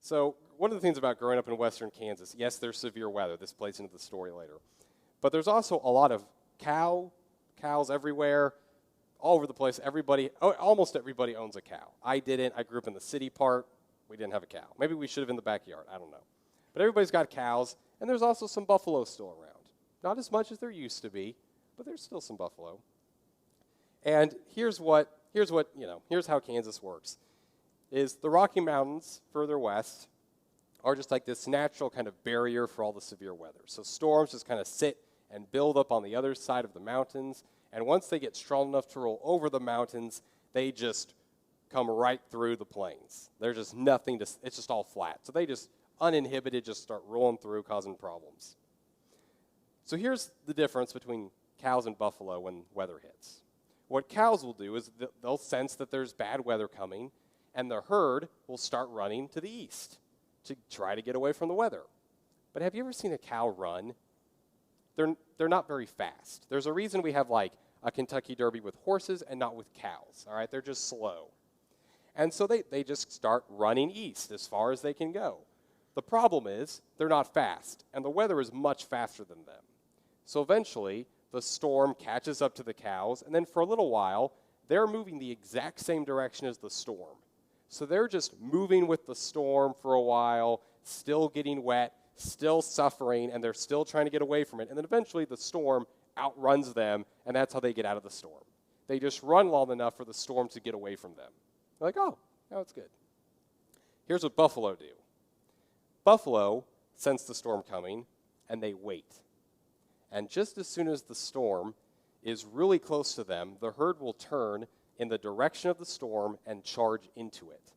So one of the things about growing up in western Kansas, yes, there's severe weather. This plays into the story later. But there's also a lot of cows everywhere, all over the place. Almost everybody owns a cow. I didn't. I grew up in the city part. We didn't have a cow. Maybe we should have in the backyard. I don't know. But everybody's got cows, and there's also some buffalo still around. Not as much as there used to be, but there's still some buffalo. And here's how Kansas works. Is the Rocky Mountains further west are just like this natural kind of barrier for all the severe weather. So storms just kind of sit and build up on the other side of the mountains, and once they get strong enough to roll over the mountains, they just come right through the plains. There's just nothing it's just all flat. So they just uninhibited just start rolling through, causing problems. So here's the difference between cows and buffalo when weather hits. What cows will do is they'll sense that there's bad weather coming, and the herd will start running to the east to try to get away from the weather. But have you ever seen a cow run? They're not very fast. There's a reason we have like a Kentucky Derby with horses and not with cows, all right? They're just slow. And so they just start running east as far as they can go. The problem is they're not fast, and the weather is much faster than them. So eventually, the storm catches up to the cows, and then for a little while, they're moving the exact same direction as the storm. So they're just moving with the storm for a while, still getting wet, still suffering, and they're still trying to get away from it. And then eventually the storm outruns them, and that's how they get out of the storm. They just run long enough for the storm to get away from them. They're like, oh, now it's good. Here's what buffalo do. Buffalo sense the storm coming, and they wait. And just as soon as the storm is really close to them, the herd will turn in the direction of the storm and charge into it.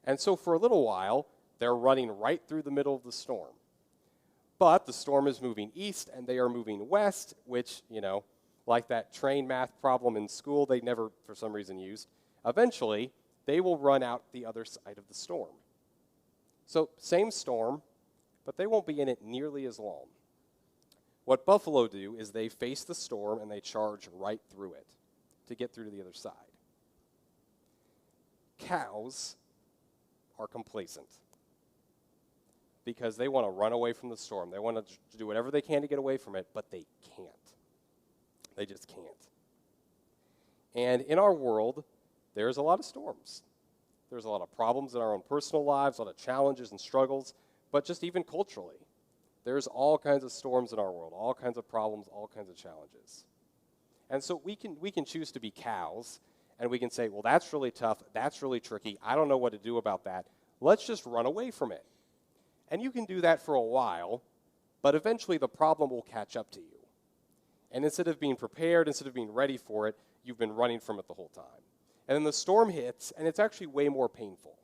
And so for a little while, they're running right through the middle of the storm. But the storm is moving east, and they are moving west, which, like that train math problem in school they never, for some reason, used. Eventually, they will run out the other side of the storm. So same storm, but they won't be in it nearly as long. What buffalo do is they face the storm and they charge right through it to get through to the other side. Cows are complacent because they want to run away from the storm. They want to do whatever they can to get away from it, but they can't. They just can't. And in our world, there's a lot of storms. There's a lot of problems in our own personal lives, a lot of challenges and struggles, but just even culturally. There's all kinds of storms in our world, all kinds of problems, all kinds of challenges. And so we can choose to be cows, and we can say, well, that's really tough, that's really tricky, I don't know what to do about that. Let's just run away from it. And you can do that for a while, but eventually the problem will catch up to you. And instead of being prepared, instead of being ready for it, you've been running from it the whole time. And then the storm hits, and it's actually way more painful.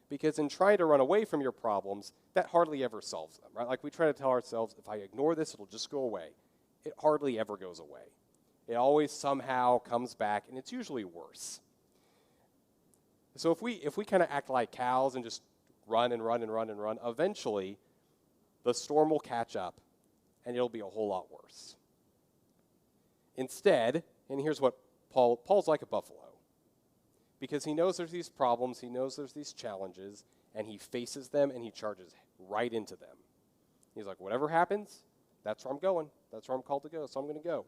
Because in trying to run away from your problems, that hardly ever solves them, right? Like we try to tell ourselves, if I ignore this, it'll just go away. It hardly ever goes away. It always somehow comes back, and it's usually worse. So if we kind of act like cows and just run and run and run and run, eventually the storm will catch up, and it'll be a whole lot worse. Instead, and here's what Paul's like a buffalo. Because he knows there's these problems, he knows there's these challenges, and he faces them and he charges right into them. He's like, whatever happens, that's where I'm going. That's where I'm called to go, so I'm going to go.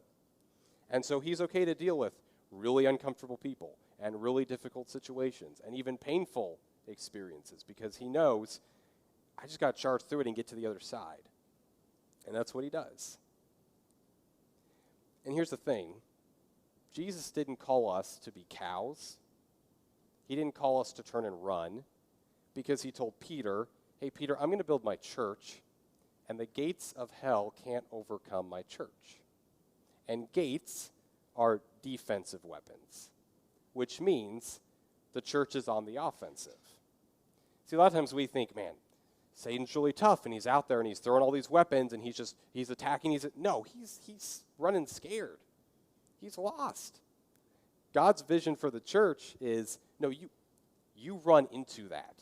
And so he's okay to deal with really uncomfortable people and really difficult situations and even painful experiences because he knows I just got to charge through it and get to the other side. And that's what he does. And here's the thing. Jesus didn't call us to be cows. He didn't call us to turn and run because he told Peter, hey, Peter, I'm going to build my church, and the gates of hell can't overcome my church. And gates are defensive weapons, which means the church is on the offensive. See, a lot of times we think, man, Satan's really tough, and he's out there, and he's throwing all these weapons, and he's attacking. No, he's running scared. He's lost. God's vision for the church is, no, you run into that.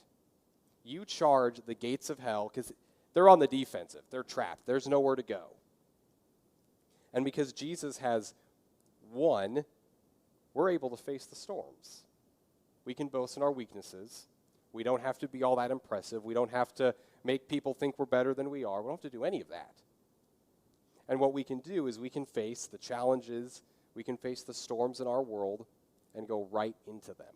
You charge the gates of hell because they're on the defensive. They're trapped. There's nowhere to go. And because Jesus has won, we're able to face the storms. We can boast in our weaknesses. We don't have to be all that impressive. We don't have to make people think we're better than we are. We don't have to do any of that. And what we can do is we can face the challenges, we can face the storms in our world and go right into them.